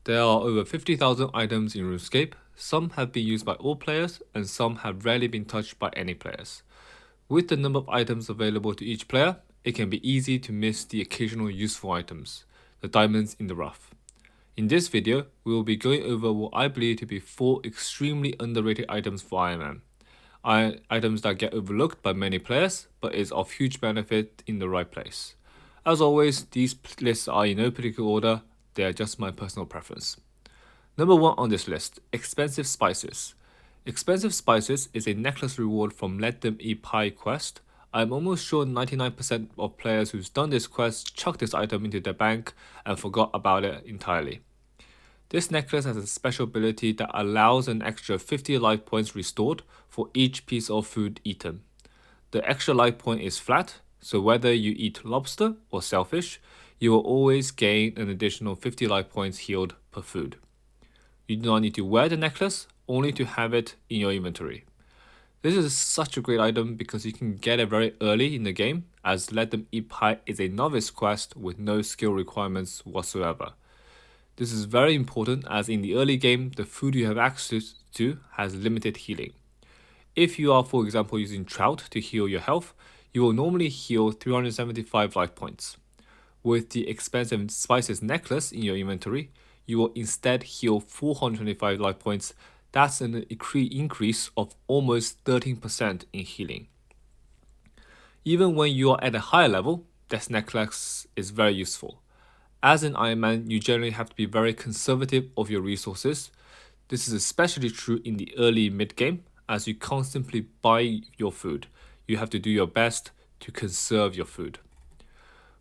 There are over 50,000 items in Runescape. Some have been used by all players and some have rarely been touched by any players. With the number of items available to each player, it can be easy to miss the occasional useful items, the diamonds in the rough. In this video, we will be going over what I believe to be 4 extremely underrated items for Ironman. Items that get overlooked by many players, but is of huge benefit in the right place. As always, these lists are in no particular order, they are just my personal preference. Number 1 on this list, expensive spices. Expensive spices is a necklace reward from Let Them Eat Pie quest. I'm almost sure 99% of players who've done this quest chucked this item into their bank and forgot about it entirely. This necklace has a special ability that allows an extra 50 life points restored for each piece of food eaten. The extra life point is flat, so whether you eat lobster or shellfish, you will always gain an additional 50 life points healed per food. You do not need to wear the necklace, only to have it in your inventory. This is such a great item because you can get it very early in the game, as Let Them Eat Pie is a novice quest with no skill requirements whatsoever. This is very important as in the early game, the food you have access to has limited healing. If you are, for example, using trout to heal your health, you will normally heal 375 life points. With the expensive spices necklace in your inventory, you will instead heal 425 life points. That's an increase of almost 13% in healing. Even when you are at a higher level, this necklace is very useful. As an Ironman, you generally have to be very conservative of your resources. This is especially true in the early mid-game, as you can't simply buy your food. You have to do your best to conserve your food.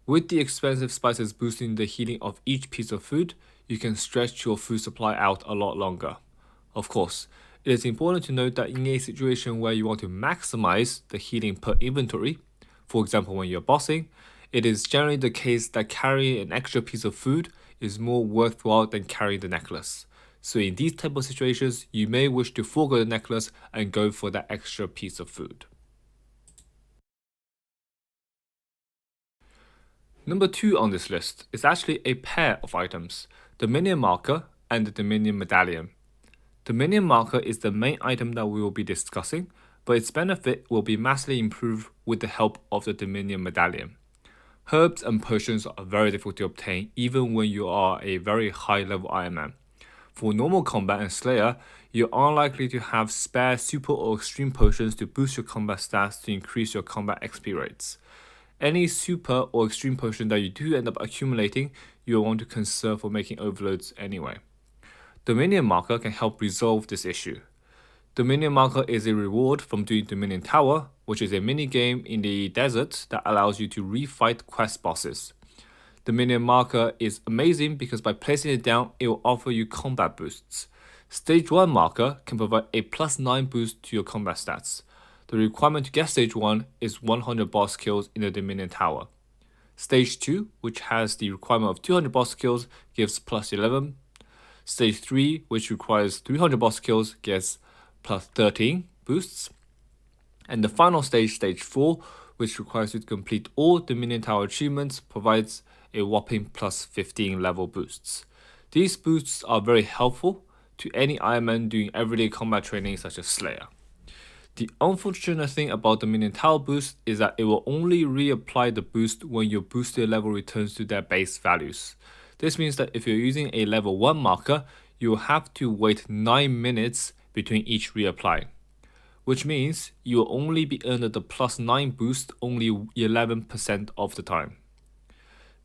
With the expensive spices boosting the healing of each piece of food, you can stretch your food supply out a lot longer. Of course, it is important to note that in a situation where you want to maximize the healing per inventory, for example when you're bossing, it is generally the case that carrying an extra piece of food is more worthwhile than carrying the necklace. So in these type of situations, you may wish to forego the necklace and go for that extra piece of food. Number 2 on this list is actually a pair of items, the Minion Marker and the Minion Medallion. The Minion Marker is the main item that we will be discussing, but its benefit will be massively improved with the help of the Dominion Medallion. Herbs and potions are very difficult to obtain even when you are a very high level Ironman. For normal combat and Slayer, you are unlikely to have spare super or extreme potions to boost your combat stats to increase your combat XP rates. Any super or extreme potion that you do end up accumulating, you will want to conserve for making overloads anyway. Dominion Marker can help resolve this issue. Dominion Marker is a reward from doing Dominion Tower, which is a mini-game in the desert that allows you to refight quest bosses. Dominion Marker is amazing because by placing it down, it will offer you combat boosts. Stage 1 Marker can provide a plus 9 boost to your combat stats. The requirement to get Stage 1 is 100 boss kills in the Dominion Tower. Stage 2, which has the requirement of 200 boss kills, gives plus 11. Stage 3, which requires 300 boss kills, gets plus 13 boosts. And the final stage, Stage 4, which requires you to complete all Dominion Tower achievements, provides a whopping plus 15 level boosts. These boosts are very helpful to any Ironman doing everyday combat training such as Slayer. The unfortunate thing about the Dominion Tower boost is that it will only reapply the boost when your boosted level returns to their base values. This means that if you're using a level 1 marker, you will have to wait 9 minutes between each reapply, which means you will only be earning the plus 9 boost only 11% of the time.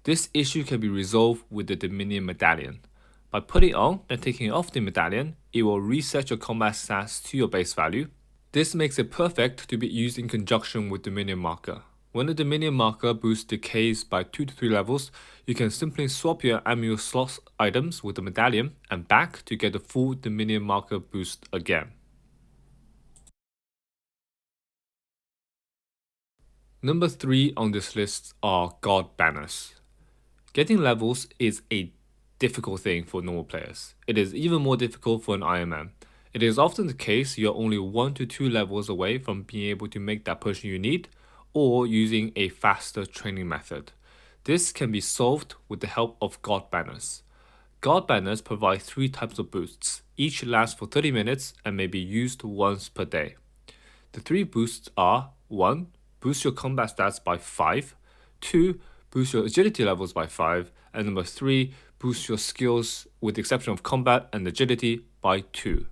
This issue can be resolved with the Dominion Medallion. By putting it on and taking off the medallion, it will reset your combat stats to your base value. This makes it perfect to be used in conjunction with Dominion Marker. When the Dominion Marker boosts decays by 2 to 3 levels, you can simply swap your annual slot items with the medallion and back to get the full Dominion Marker boost again. Number 3 on this list are God Banners. Getting levels is a difficult thing for normal players. It is even more difficult for an Ironman. It is often the case you're only 1 to 2 levels away from being able to make that potion you need, or using a faster training method. This can be solved with the help of God Banners. Guard banners provide 3 types of boosts. Each lasts for 30 minutes and may be used once per day. The 3 boosts are 1. Boost your combat stats by 5. 2. Boost your agility levels by 5. And number 3. Boost your skills with the exception of combat and agility by 2.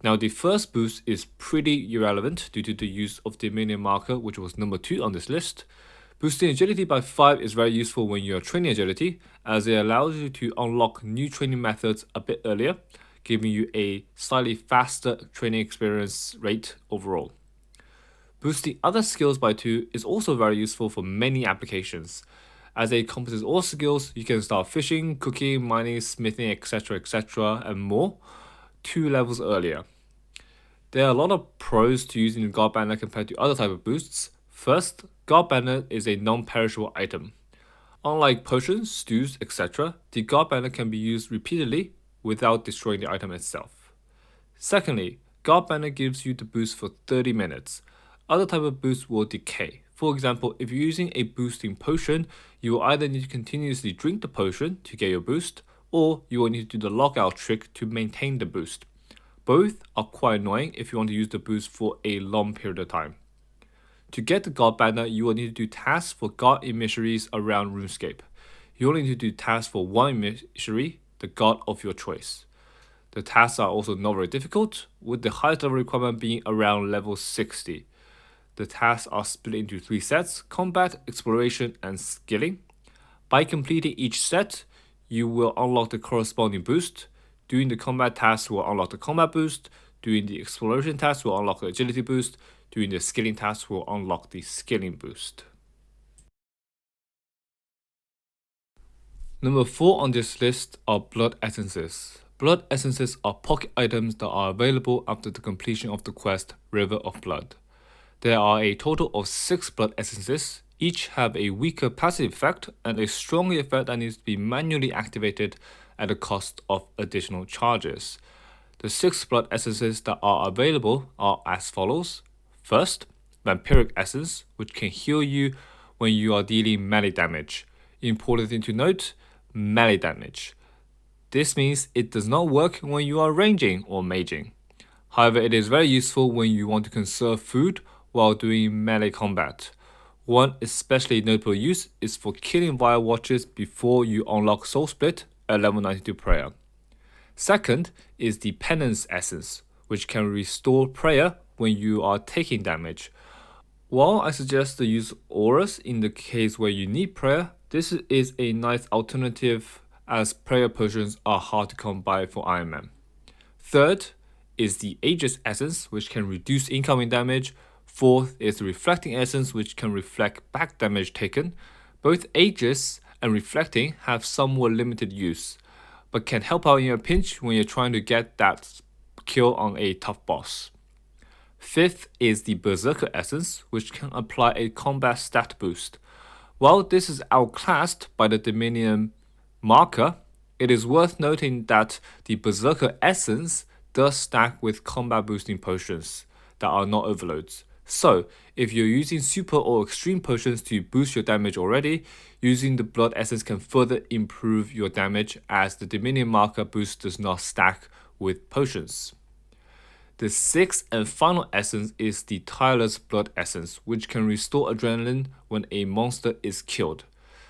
Now the first boost is pretty irrelevant due to the use of the Dominion marker, which was number 2 on this list. Boosting agility by 5 is very useful when you are training agility, as it allows you to unlock new training methods a bit earlier, giving you a slightly faster training experience rate overall. Boosting other skills by 2 is also very useful for many applications. As it encompasses all skills, you can start fishing, cooking, mining, smithing, etc., and more 2 levels earlier. There are a lot of pros to using the Guard Banner compared to other type of boosts. First, Guard Banner is a non-perishable item. Unlike potions, stews, etc., the Guard Banner can be used repeatedly without destroying the item itself. Secondly, Guard Banner gives you the boost for 30 minutes. Other type of boosts will decay. For example, if you're using a boosting potion, you will either need to continuously drink the potion to get your boost, or you will need to do the lockout trick to maintain the boost. Both are quite annoying if you want to use the boost for a long period of time. To get the Guard Banner, you will need to do tasks for Guard emissaries around Runescape. You only need to do tasks for one emissary, the Guard of your choice. The tasks are also not very difficult, with the highest level requirement being around level 60. The tasks are split into 3 sets: combat, exploration, and skilling. By completing each set, you will unlock the corresponding boost. Doing the combat task will unlock the combat boost. Doing the exploration task will unlock the agility boost. Doing the skilling task will unlock the skilling boost. Number 4 on this list are Blood Essences. Blood Essences are pocket items that are available after the completion of the quest River of Blood. There are a total of 6 Blood Essences. Each have a weaker passive effect and a stronger effect that needs to be manually activated at the cost of additional charges. The 6 Blood Essences that are available are as follows. First, Vampiric Essence, which can heal you when you are dealing melee damage. Important thing to note, melee damage. This means it does not work when you are ranging or maging. However, it is very useful when you want to conserve food while doing melee combat. One especially notable use is for killing Vile Watchers before you unlock Soul Split at level 92 prayer. Second is the Penance Essence, which can restore prayer when you are taking damage. While I suggest to use auras in the case where you need prayer, this is a nice alternative as prayer potions are hard to come by for Ironman. Third is the Aegis Essence, which can reduce incoming damage. Fourth is the Reflecting Essence, which can reflect back damage taken. Both Aegis and Reflecting have somewhat limited use, but can help out in a pinch when you're trying to get that kill on a tough boss. Fifth is the Berserker Essence, which can apply a combat stat boost. While this is outclassed by the Dominion marker, it is worth noting that the Berserker Essence does stack with combat boosting potions that are not overloads. So, if you're using super or extreme potions to boost your damage already, using the Blood Essence can further improve your damage as the Dominion marker boost does not stack with potions. The 6th and final essence is the Tireless Blood Essence, which can restore adrenaline when a monster is killed.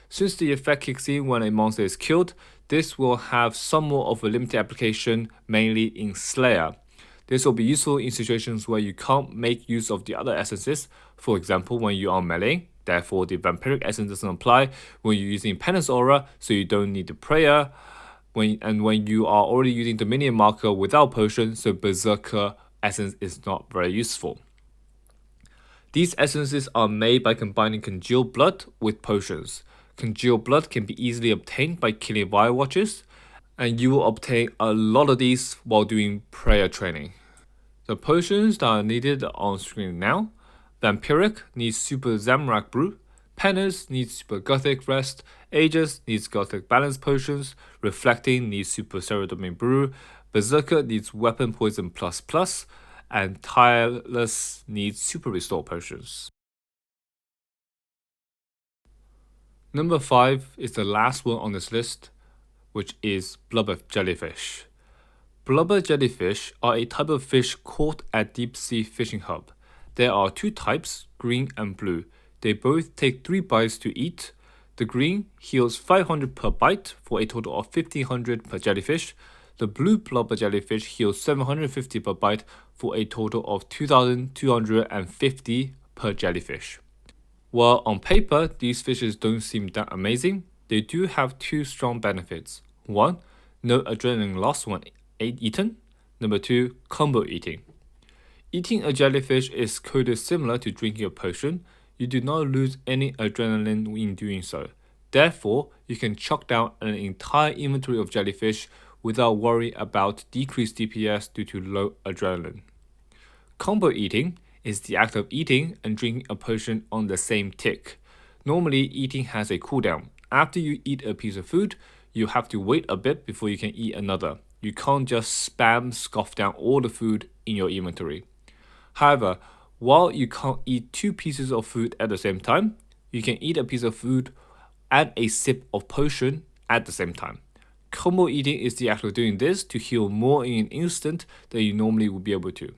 Since the effect kicks in when a monster is killed, this will have somewhat of a limited application, mainly in Slayer. This will be useful in situations where you can't make use of the other essences, for example when you are meleeing, therefore the Vampiric Essence doesn't apply, when you're using Penance Aura, so you don't need the prayer, when you are already using Dominion marker without potion, so Berserker Essence is not very useful. These essences are made by combining congealed blood with potions. Congealed blood can be easily obtained by killing Vile Watchers, and you will obtain a lot of these while doing prayer training. The potions that are needed are on screen now. Vampiric needs Super Zamrak Brew, Penance needs Super Gothic Rest, Aegis needs Gothic Balance Potions, Reflecting needs Super Serotonin Brew, Berserker needs Weapon Poison ++, and Tireless needs Super Restore Potions. Number 5 is the last one on this list, which is Blubber Jellyfish. Blubber jellyfish are a type of fish caught at deep sea fishing hub. There are two types, green and blue. They both take 3 bites to eat. The green heals 500 per bite for a total of 1500 per jellyfish. The blue blubber jellyfish heals 750 per bite for a total of 2250 per jellyfish. While on paper these fishes don't seem that amazing, they do have 2 strong benefits. 1. No adrenaline loss when eaten. Number 2. Combo eating. Eating a jellyfish is coded similar to drinking a potion. You do not lose any adrenaline in doing so. Therefore, you can chuck down an entire inventory of jellyfish without worry about decreased DPS due to low adrenaline. Combo eating is the act of eating and drinking a potion on the same tick. Normally, eating has a cooldown. After you eat a piece of food, you have to wait a bit before you can eat another. You can't just scoff down all the food in your inventory. However, while you can't eat 2 pieces of food at the same time, you can eat a piece of food and a sip of potion at the same time. Combo eating is the act of doing this to heal more in an instant than you normally would be able to.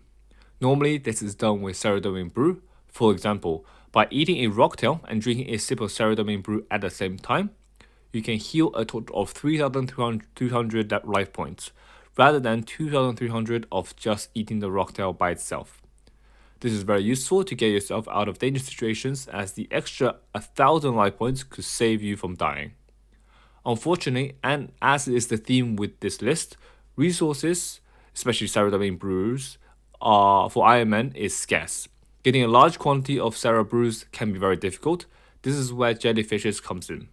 Normally, this is done with Ceradomine brew. For example, by eating a rocktail and drinking a sip of Ceradomine brew at the same time, you can heal a total of 3,200 life points, rather than 2,300 of just eating the rocktail by itself. This is very useful to get yourself out of dangerous situations, as the extra 1,000 life points could save you from dying. Unfortunately, and as is the theme with this list, resources, especially Ceradomine brews, for Ironman is scarce. Getting a large quantity of Cera brews can be very difficult. This is where jellyfishes comes in.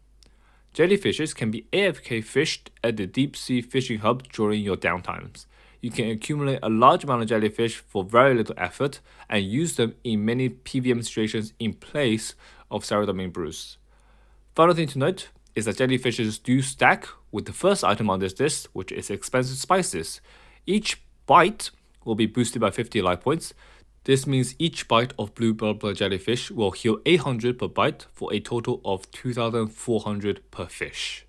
Jellyfishes can be AFK fished at the deep sea fishing hub during your downtimes. You can accumulate a large amount of jellyfish for very little effort and use them in many PVM situations in place of Ceradomine brews. Final thing to note is that jellyfishes do stack with the first item on this list, which is expensive spices. Each bite will be boosted by 50 life points. This means each bite of blue blubber jellyfish will heal 800 per bite for a total of 2400 per fish.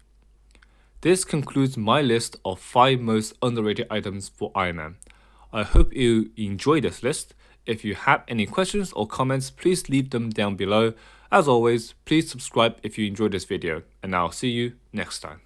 This concludes my list of 5 most underrated items for Ironman. I hope you enjoyed this list. If you have any questions or comments, please leave them down below. As always, please subscribe if you enjoyed this video, and I'll see you next time.